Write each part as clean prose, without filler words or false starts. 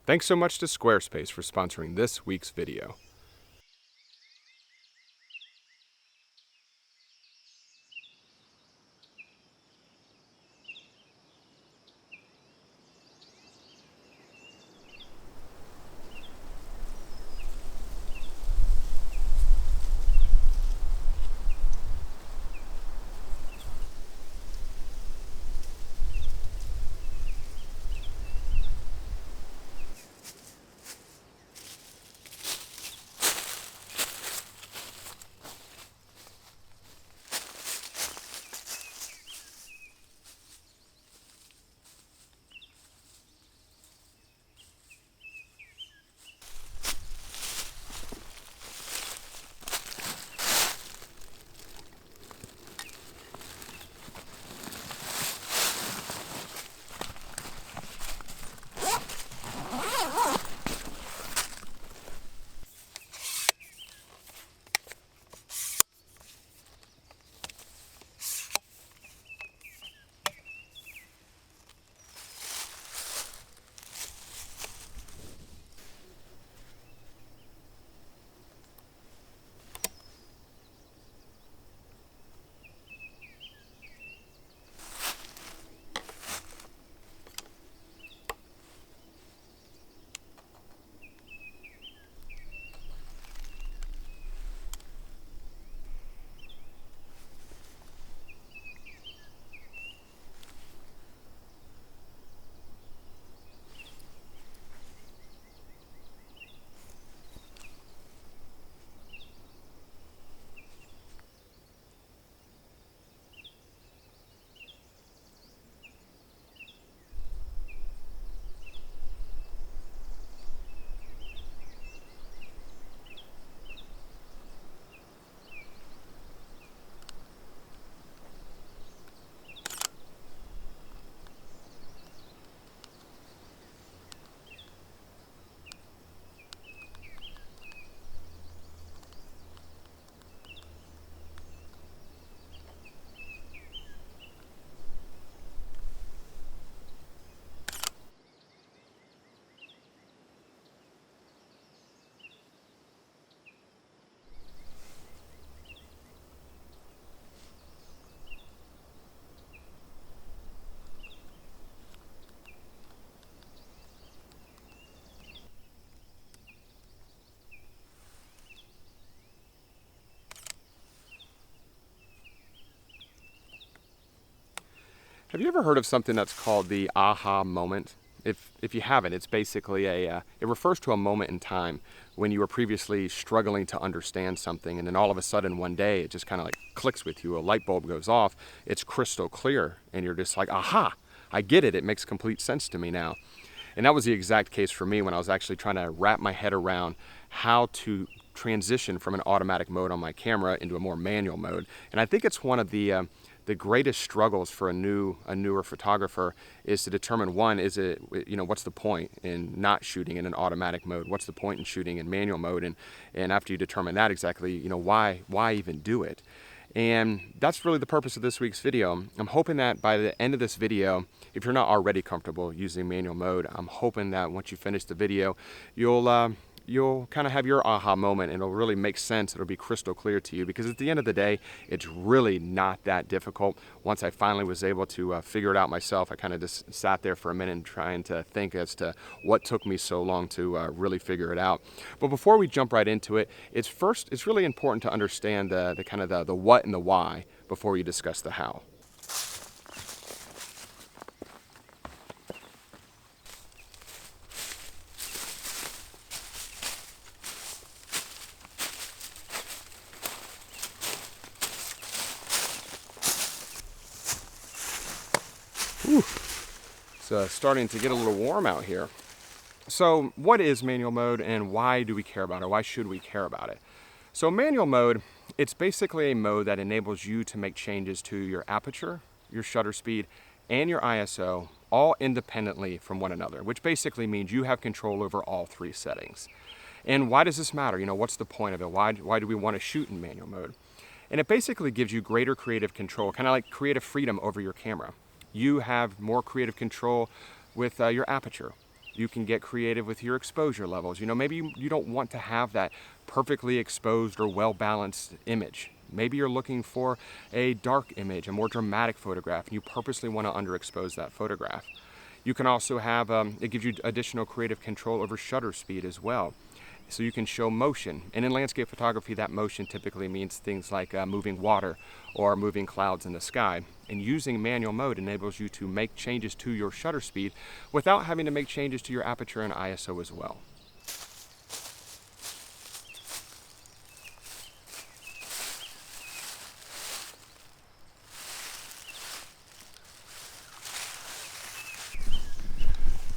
Thanks so much to Squarespace for sponsoring this week's video. Have you ever heard of something that's called the aha moment? If you haven't, it's basically it refers to a moment in time when you were previously struggling to understand something, and then all of a sudden one day it just kind of like clicks with you. A light bulb goes off, it's crystal clear, and you're just like, aha, I get it. It makes complete sense to me now. And that was the exact case for me when I was actually trying to wrap my head around how to transition from an automatic mode on my camera into a more manual mode. And I think it's one of the greatest struggles for a newer photographer is to determine, one, is it, what's the point in not shooting in an automatic mode? What's the point in shooting in manual mode? And after you determine that exactly, why even do it? And that's really the purpose of this week's video. I'm hoping that by the end of this video, if you're not already comfortable using manual mode, I'm hoping that once you finish the video, you'll kind of have your aha moment, and it'll really make sense. It'll be crystal clear to you, because at the end of the day, it's really not that difficult. Once I finally was able to figure it out myself, I kind of just sat there for a minute trying to think as to what took me so long to really figure it out. But before we jump right into it, it's really important to understand the kind of the what and the why before you discuss the how. It's starting to get a little warm out here. So what is manual mode, and why do we care about it? Why should we care about it? So manual mode, it's basically a mode that enables you to make changes to your aperture, your shutter speed, and your ISO all independently from one another, which basically means you have control over all three settings. And why does this matter? What's the point of it? Why do we want to shoot in manual mode? And it basically gives you greater creative control, kind of like creative freedom over your camera. You have more creative control with your aperture. You can get creative with your exposure levels. Maybe you don't want to have that perfectly exposed or well-balanced image. Maybe you're looking for a dark image, a more dramatic photograph, and you purposely want to underexpose that photograph. You can also have, it gives you additional creative control over shutter speed as well. So you can show motion. And in landscape photography, that motion typically means things like moving water or moving clouds in the sky. And using manual mode enables you to make changes to your shutter speed without having to make changes to your aperture and ISO as well.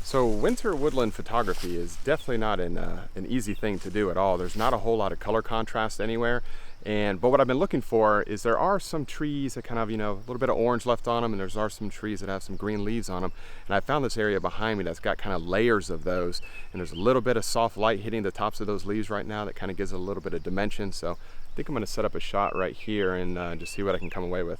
So winter woodland photography is definitely not an easy thing to do at all. There's not a whole lot of color contrast anywhere. But what I've been looking for is there are some trees that kind of, a little bit of orange left on them, and are some trees that have some green leaves on them. And I found this area behind me that's got kind of layers of those. And there's a little bit of soft light hitting the tops of those leaves right now that kind of gives it a little bit of dimension. So I think I'm going to set up a shot right here and just see what I can come away with.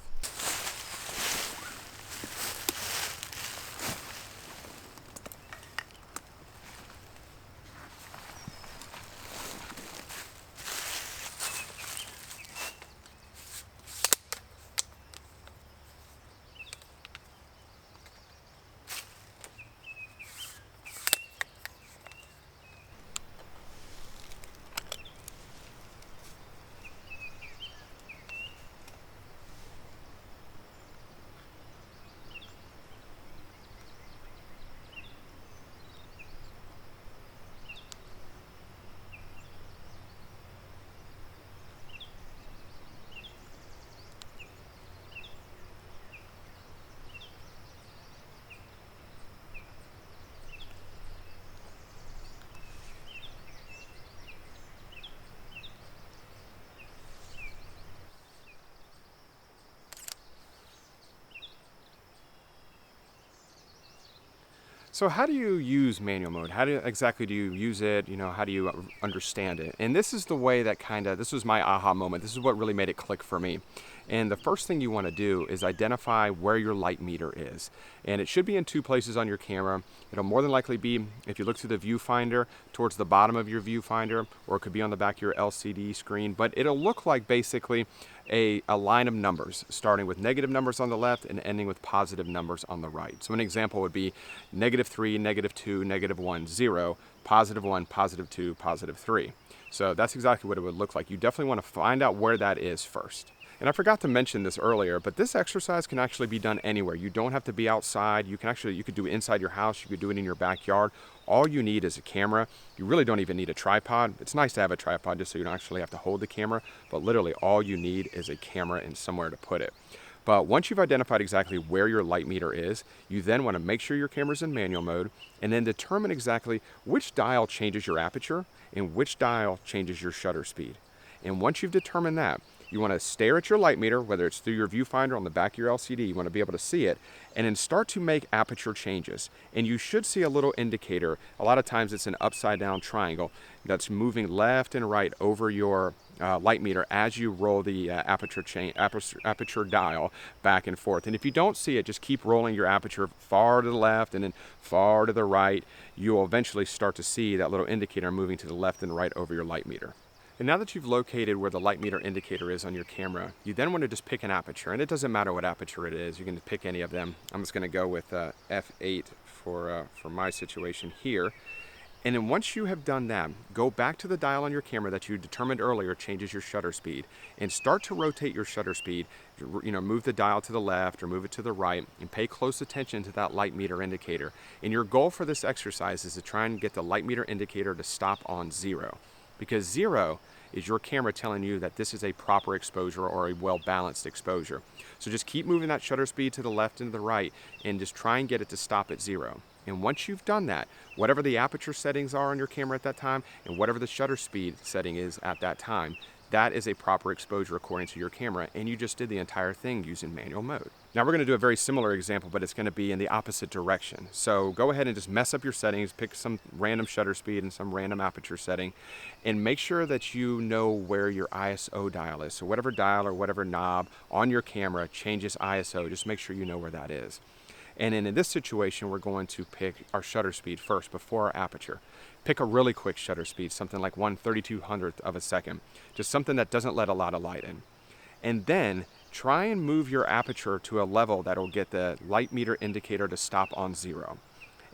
So how do you use manual mode? Exactly do you use it? How do you understand it? And this is the way that this was my aha moment. This is what really made it click for me. And the first thing you want to do is identify where your light meter is. And it should be in two places on your camera. It'll more than likely be, if you look through the viewfinder, towards the bottom of your viewfinder, or it could be on the back of your LCD screen. But it'll look like basically a line of numbers, starting with negative numbers on the left and ending with positive numbers on the right. So an example would be -3, -2, -1, 0, +1, +2, +3. So that's exactly what it would look like. You definitely want to find out where that is first. And I forgot to mention this earlier, but this exercise can actually be done anywhere. You don't have to be outside. You could do it inside your house. You could do it in your backyard. All you need is a camera. You really don't even need a tripod. It's nice to have a tripod just so you don't actually have to hold the camera, but literally all you need is a camera and somewhere to put it. But once you've identified exactly where your light meter is, you then want to make sure your camera's in manual mode and then determine exactly which dial changes your aperture and which dial changes your shutter speed. And once you've determined that, you want to stare at your light meter, whether it's through your viewfinder on the back of your LCD, you want to be able to see it, and then start to make aperture changes. And you should see a little indicator. A lot of times it's an upside down triangle that's moving left and right over your light meter as you roll the aperture dial back and forth. And if you don't see it, just keep rolling your aperture far to the left and then far to the right. You'll eventually start to see that little indicator moving to the left and right over your light meter. And now that you've located where the light meter indicator is on your camera, you then want to just pick an aperture. And it doesn't matter what aperture it is. You can pick any of them. I'm just going to go with f8 for my situation here. And then once you have done that, go back to the dial on your camera that you determined earlier changes your shutter speed and start to rotate your shutter speed. Move the dial to the left or move it to the right and pay close attention to that light meter indicator. And your goal for this exercise is to try and get the light meter indicator to stop on 0. Because 0 is your camera telling you that this is a proper exposure or a well-balanced exposure. So just keep moving that shutter speed to the left and to the right and just try and get it to stop at 0. And once you've done that, whatever the aperture settings are on your camera at that time and whatever the shutter speed setting is at that time, that is a proper exposure according to your camera, and you just did the entire thing using manual mode. Now we're going to do a very similar example, but it's going to be in the opposite direction. So go ahead and just mess up your settings, pick some random shutter speed and some random aperture setting, and make sure that you know where your ISO dial is. So whatever dial or whatever knob on your camera changes ISO, just make sure you know where that is. And then in this situation, we're going to pick our shutter speed first before our aperture. Pick a really quick shutter speed, something like 1/3200th of a second, just something that doesn't let a lot of light in. And then try and move your aperture to a level that'll get the light meter indicator to stop on 0.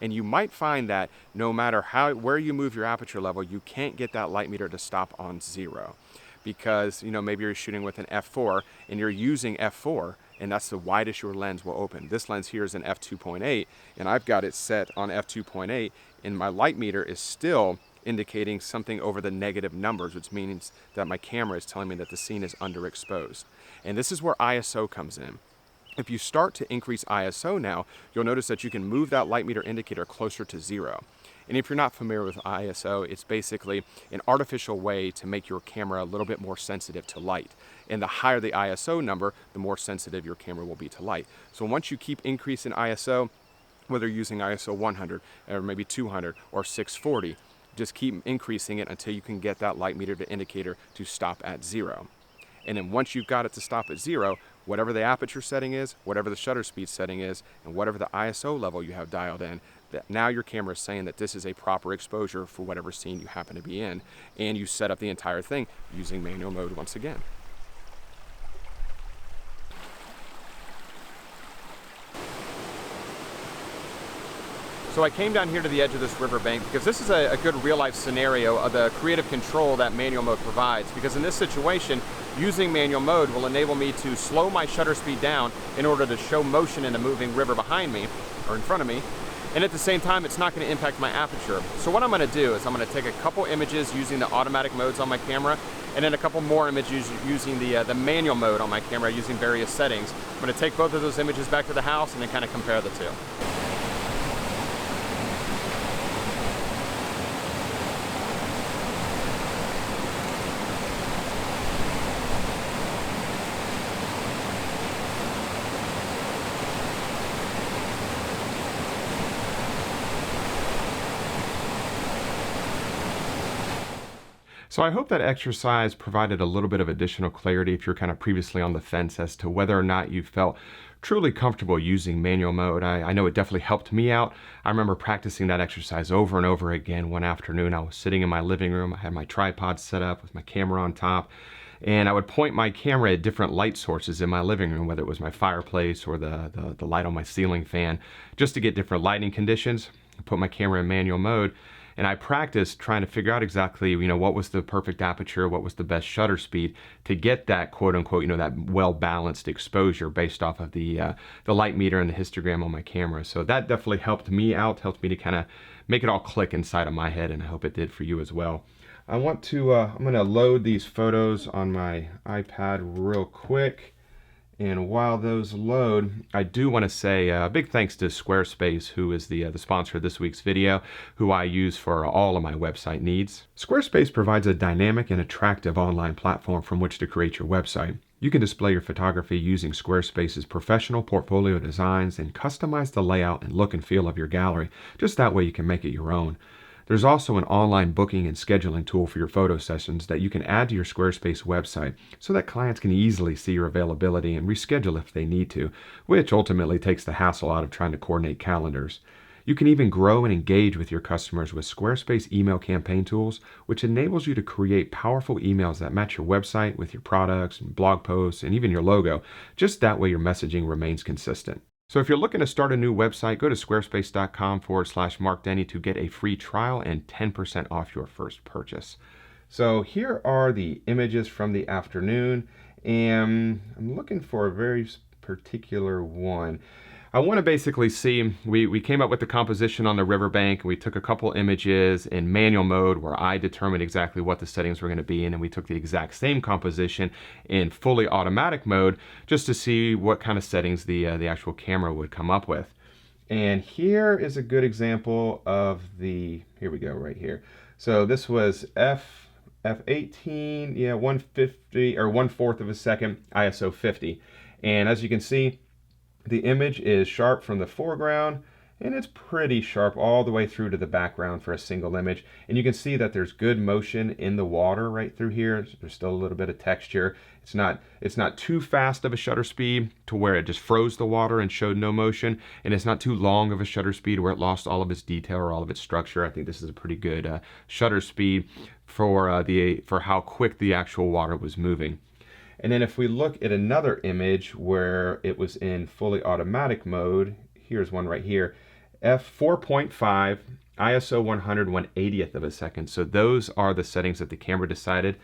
And you might find that no matter where you move your aperture level, you can't get that light meter to stop on 0. Because, maybe you're shooting with an f4 and you're using f4, and that's the widest your lens will open. This lens here is an f2.8, and I've got it set on f2.8, and my light meter is still indicating something over the negative numbers, which means that my camera is telling me that the scene is underexposed. And this is where ISO comes in. If you start to increase ISO now, you'll notice that you can move that light meter indicator closer to 0. And if you're not familiar with ISO, it's basically an artificial way to make your camera a little bit more sensitive to light. And the higher the ISO number, the more sensitive your camera will be to light. So once you keep increasing ISO, whether you're using ISO 100 or maybe 200 or 640, just keep increasing it until you can get that light meter indicator to stop at 0. And then once you've got it to stop at 0, whatever the aperture setting is, whatever the shutter speed setting is, and whatever the ISO level you have dialed in, that now your camera is saying that this is a proper exposure for whatever scene you happen to be in, and you set up the entire thing using manual mode once again. So I came down here to the edge of this riverbank because this is a good real-life scenario of the creative control that manual mode provides. Because in this situation, using manual mode will enable me to slow my shutter speed down in order to show motion in a moving river behind me, or in front of me. And at the same time, it's not going to impact my aperture. So what I'm going to do is I'm going to take a couple images using the automatic modes on my camera, and then a couple more images using the manual mode on my camera using various settings. I'm going to take both of those images back to the house and then kind of compare the two. So I hope that exercise provided a little bit of additional clarity if you're kind of previously on the fence as to whether or not you felt truly comfortable using manual mode. I know it definitely helped me out. I remember practicing that exercise over and over again one afternoon. I was sitting in my living room. I had my tripod set up with my camera on top, and I would point my camera at different light sources in my living room, whether it was my fireplace or the light on my ceiling fan, just to get different lighting conditions. I put my camera in manual mode, and I practiced trying to figure out exactly, what was the perfect aperture, what was the best shutter speed to get that quote unquote, that well-balanced exposure based off of the light meter and the histogram on my camera. So that definitely helped me out, helped me to kind of make it all click inside of my head, and I hope it did for you as well. I'm gonna load these photos on my iPad real quick. And while those load, I do want to say a big thanks to Squarespace, who is the sponsor of this week's video, who I use for all of my website needs. Squarespace provides a dynamic and attractive online platform from which to create your website. You can display your photography using Squarespace's professional portfolio designs and customize the layout and look and feel of your gallery. Just that way you can make it your own. There's also an online booking and scheduling tool for your photo sessions that you can add to your Squarespace website so that clients can easily see your availability and reschedule if they need to, which ultimately takes the hassle out of trying to coordinate calendars. You can even grow and engage with your customers with Squarespace email campaign tools, which enables you to create powerful emails that match your website with your products and blog posts and even your logo. Just that way your messaging remains consistent. So if you're looking to start a new website, go to squarespace.com/MarkDenney to get a free trial and 10% off your first purchase. So here are the images from the afternoon, and I'm looking for a very particular one. I want to basically see, we came up with the composition on the riverbank, and we took a couple images in manual mode where I determined exactly what the settings were going to be in, and we took the exact same composition in fully automatic mode just to see what kind of settings the actual camera would come up with. And here is a good example of here we go right here. So this was f18, 150 or 1/4 of a second, ISO 50. And as you can see, the image is sharp from the foreground, and it's pretty sharp all the way through to the background for a single image. And you can see that there's good motion in the water right through here. There's still a little bit of texture. It's not too fast of a shutter speed to where it just froze the water and showed no motion, and it's not too long of a shutter speed where it lost all of its detail or all of its structure. I think this is a pretty good shutter speed for how quick the actual water was moving. And then if we look at another image where it was in fully automatic mode, here's one right here, f4.5, ISO 100, 1/80th of a second. So those are the settings that the camera decided.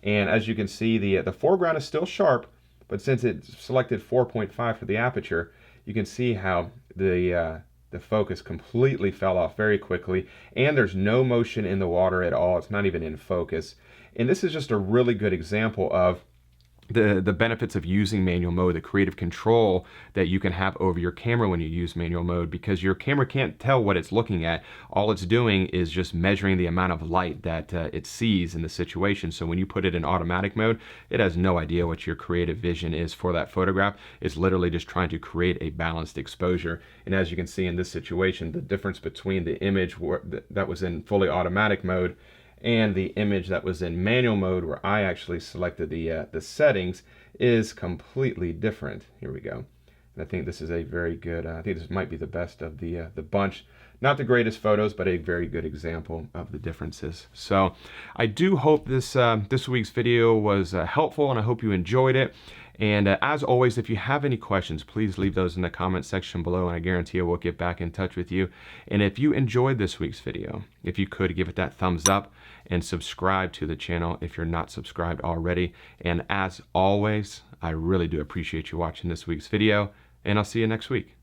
And as you can see, the foreground is still sharp, but since it selected 4.5 for the aperture, you can see how the focus completely fell off very quickly, and there's no motion in the water at all. It's not even in focus. And this is just a really good example of the benefits of using manual mode, the creative control that you can have over your camera when you use manual mode, because your camera can't tell what it's looking at. All it's doing is just measuring the amount of light that it sees in the situation. So when you put it in automatic mode, it has no idea what your creative vision is for that photograph. It's literally just trying to create a balanced exposure. And as you can see in this situation, the difference between the image that was in fully automatic mode and the image that was in manual mode, where I actually selected the settings, is completely different. Here we go. And I think this is a very good, I think this might be the best of the bunch. Not the greatest photos, but a very good example of the differences. So I do hope this week's video was helpful, and I hope you enjoyed it. And as always, if you have any questions, please leave those in the comment section below, and I guarantee I will get back in touch with you. And if you enjoyed this week's video, if you could give it that thumbs up and subscribe to the channel if you're not subscribed already. And as always, I really do appreciate you watching this week's video, and I'll see you next week.